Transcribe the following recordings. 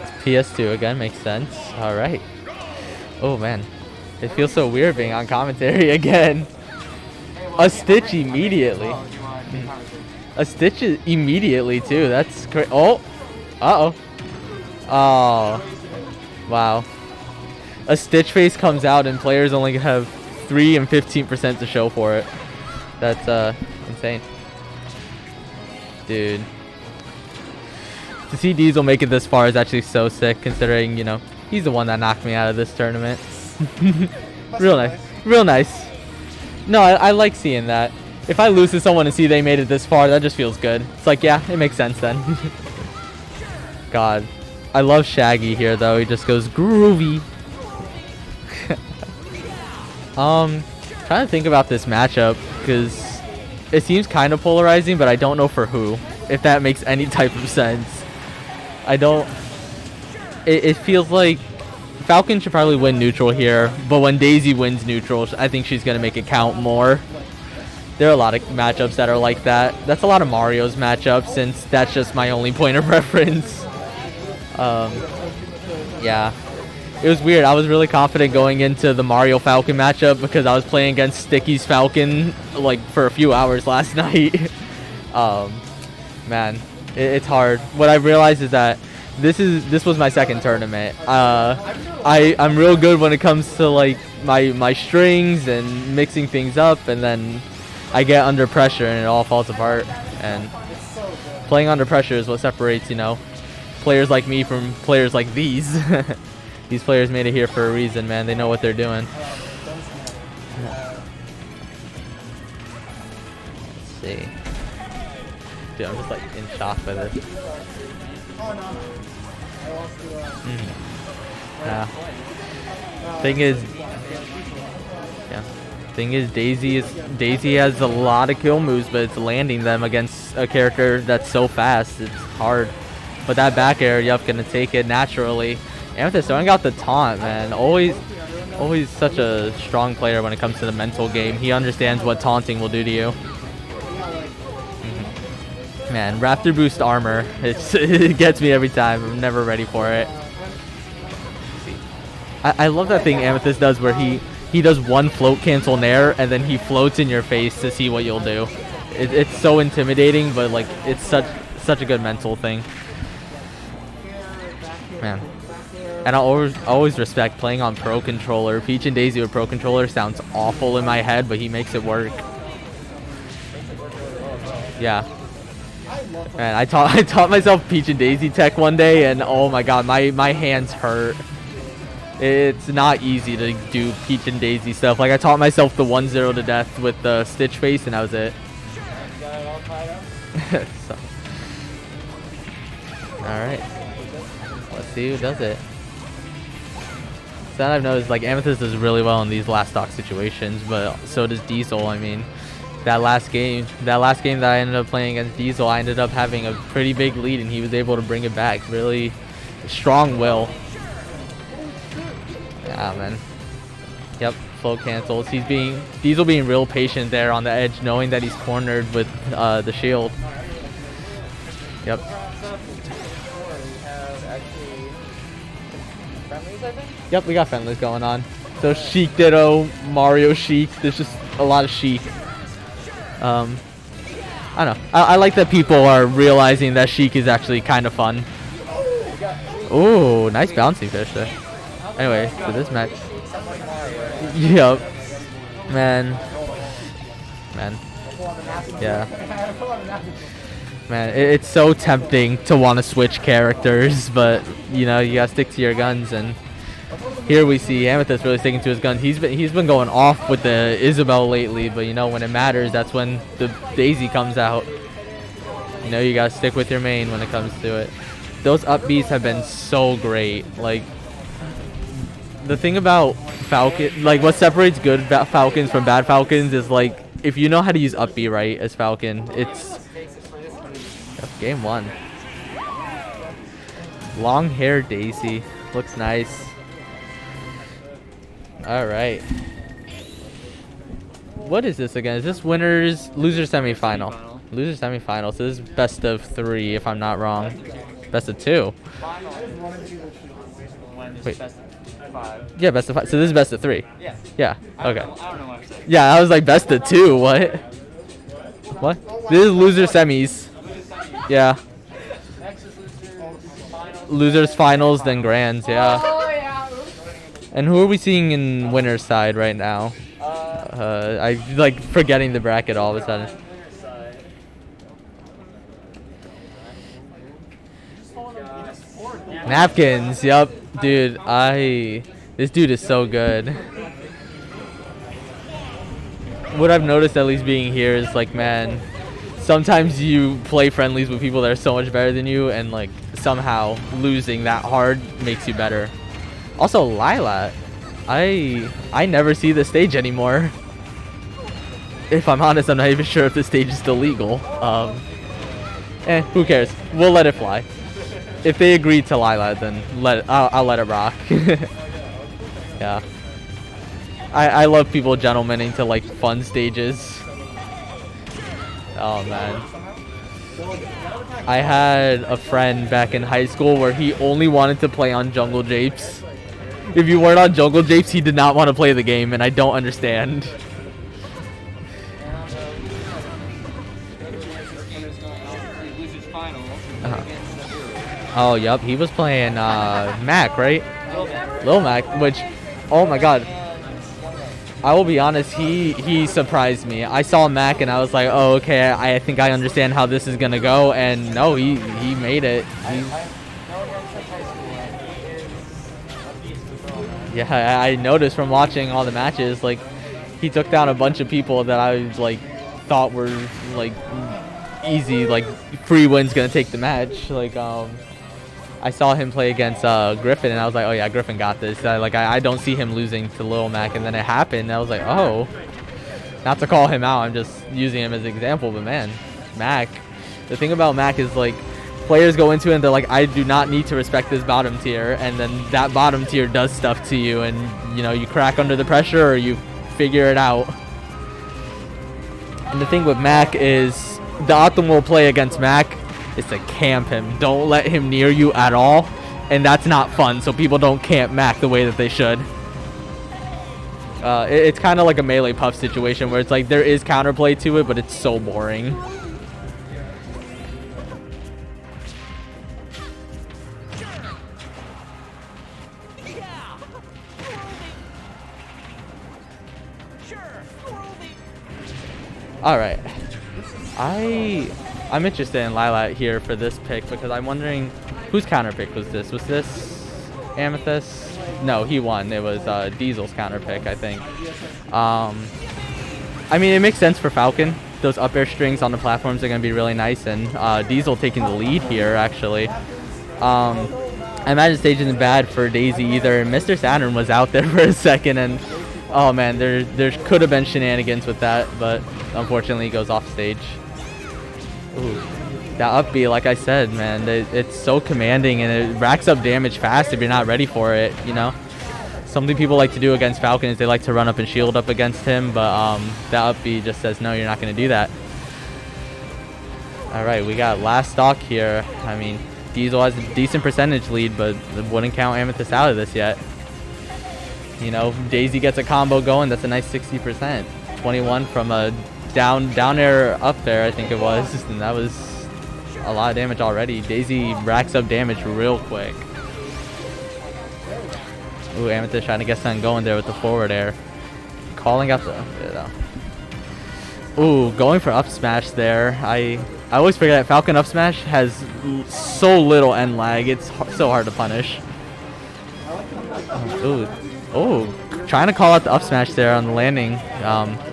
It's PS2 again, makes sense. All right. Oh man, it feels so weird being on commentary again. A Stitch immediately. A Stitch immediately too. That's great. Oh, uh-oh. Oh, wow. A Stitch face comes out and players only have 3 and 15% to show for it. That's insane. Dude. To see Diesel make it this far is actually so sick, considering, you know, he's the one that knocked me out of this tournament. Real nice. Real nice. No, I like seeing that. If I lose to someone and see they made it this far, that just feels good. It's like, yeah, it makes sense then. God. I love Shaggy here, though. He just goes groovy. Trying to think about this matchup, because it seems kind of polarizing, but I don't know for who. If that makes any type of sense. I don't... It feels like Falcon should probably win neutral here, but when Daisy wins neutral, I think she's going to make it count more. There are a lot of matchups that are like that. That's a lot of Mario's matchups, since that's just my only point of reference. Yeah. It was weird. I was really confident going into the Mario Falcon matchup because I was playing against Sticky's Falcon like for a few hours last night. Man, it's hard. What I realized is that this was my second tournament. I'm real good when it comes to like my strings and mixing things up, and then I get under pressure and it all falls apart. And playing under pressure is what separates, you know, players like me from players like these. These players made it here for a reason, man. They know what they're doing. Let's see. Dude, I'm just like in shock by this. Yeah. Thing is, Daisy has a lot of kill moves, but it's landing them against a character that's so fast. It's hard. But that back air, yep, gonna take it naturally. Amethyst throwing out the taunt, man. Always such a strong player when it comes to the mental game. He understands what taunting will do to you. Man, Raptor boost armor. It gets me every time. I'm never ready for it. I love that thing Amethyst does where he does one float cancel nair and then he floats in your face to see what you'll do. It's so intimidating, but like it's such a good mental thing. Man. And I always respect playing on Pro Controller. Peach and Daisy with Pro Controller sounds awful in my head, but he makes it work. Yeah. Man, I taught myself Peach and Daisy tech one day, and oh my god, my hands hurt. It's not easy to do Peach and Daisy stuff. Like I taught myself the 1-0 to death with the Stitch face, and that was it. So. All right. Let's see who does it. So that I've noticed, like, Amethyst does really well in these last stock situations, but so does Diesel. I mean, that last game that I ended up playing against Diesel, I ended up having a pretty big lead, and he was able to bring it back. Really strong will. Yeah, man. Yep, float cancels. Diesel being real patient there on the edge, knowing that he's cornered with the shield. Yep. Yep, we got friendlies going on. So Sheik Ditto, Mario Sheik. There's just a lot of Sheik. I don't know. I like that people are realizing that Sheik is actually kind of fun. Ooh, nice bouncing fish there. Anyway, for this match. Yep. Man. Yeah. Man, it's so tempting to want to switch characters, but you know, you gotta stick to your guns. And here we see Amethyst really sticking to his guns. He's been going off with the Isabel lately, but you know, when it matters, that's when the Daisy comes out. You know, you gotta stick with your main when it comes to it. Those up Bs have been so great. Like, the thing about Falcon, like what separates good Falcons from bad Falcons is like, if you know how to use up B right as Falcon, it's game one. Long hair Daisy. Looks nice. Alright. What is this again? Is this loser semifinal? Loser semifinal. So this is best of 3 if I'm not wrong. Best of 2. Wait. Yeah, best of 5. So this is best of 3. Yeah. Yeah. Okay. I don't know what I'm saying. Yeah, I was like best of 2. What? What? This is loser semis. Yeah. Losers finals, then grands. Yeah. And who are we seeing in winner's side right now? I like forgetting the bracket all of a sudden. Napkins, yup. Dude, this dude is so good. What I've noticed, at least being here, is like, man, sometimes you play friendlies with people that are so much better than you, and like somehow losing that hard makes you better. Also, Lilat, I never see the stage anymore. If I'm honest, I'm not even sure if the stage is still legal. Who cares? We'll let it fly. If they agree to Lilat, then I'll let it rock. Yeah. I love people gentlemaning to like fun stages. Oh man. I had a friend back in high school where he only wanted to play on Jungle Japes. If you weren't on Jungle Japes, he did not want to play the game, and I don't understand. Oh, yep, he was playing Mac, right? Lil Mac, which, oh my god. I will be honest, he surprised me. I saw Mac and I was like, oh, okay, I think I understand how this is gonna go, and no, he made it. Yeah, I noticed from watching all the matches, like, he took down a bunch of people that I like thought were like easy, like free wins gonna take the match. Like I saw him play against Griffin, and I was like, oh yeah, Griffin got this. I don't see him losing to Lil Mac, and then it happened, and I was like, oh, not to call him out, I'm just using him as an example, but man, Mac, the thing about Mac is like, players go into it and they're like, I do not need to respect this bottom tier, and then that bottom tier does stuff to you, and you know, you crack under the pressure or you figure it out. And the thing with Mac is, the optimal play against Mac is to camp him. Don't let him near you at all, and that's not fun, so people don't camp Mac the way that they should. It's kind of like a melee puff situation where it's like there is counterplay to it, but it's so boring. All right, I'm interested in Lilat here for this pick because I'm wondering whose counter pick was this? Was this Amethyst? No, he won. It was Diesel's counter pick, I think. I mean, it makes sense for Falcon. Those up air strings on the platforms are going to be really nice, and Diesel taking the lead here, actually. I imagine stage isn't bad for Daisy either. Mr. Saturn was out there for a second, and oh man, there could have been shenanigans with that, but unfortunately he goes off stage. Ooh, that up B, like I said, man, it's so commanding and it racks up damage fast if you're not ready for it, you know? Something people like to do against Falcon is they like to run up and shield up against him, but that up B just says, no, you're not going to do that. Alright, we got last stock here. I mean, Diesel has a decent percentage lead, but wouldn't count Amethyst out of this yet. You know, Daisy gets a combo going, that's a nice 60%. 21 from a down air up there, I think it was, and that was a lot of damage already. Daisy racks up damage real quick. Ooh, Amethyst trying to get something going there with the forward air. Calling out the... Ooh, going for up smash there. I always figure that Falcon up smash has so little end lag. It's so hard to punish. Ooh, trying to call out the up smash there on the landing.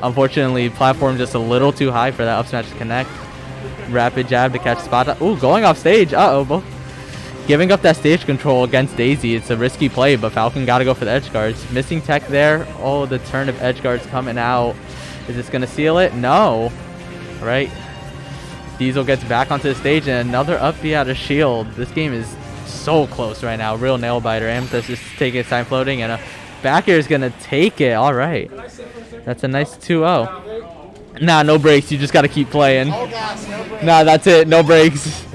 Unfortunately, platform just a little too high for that up smash to connect. Rapid jab to catch spot. Ooh, going off stage. Both giving up that stage control against Daisy. It's a risky play, but Falcon got to go for the edge guards. Missing tech there. Oh, the turn of edge guards coming out. Is this going to seal it? No. Right. Diesel gets back onto the stage and another up B out of shield. This game is so close right now. Real nail biter. Amethyst is taking his time floating, and a back air is going to take it. All right. That's a nice 2-0. Nah, no breaks. You just got to keep playing. Nah, that's it. No breaks.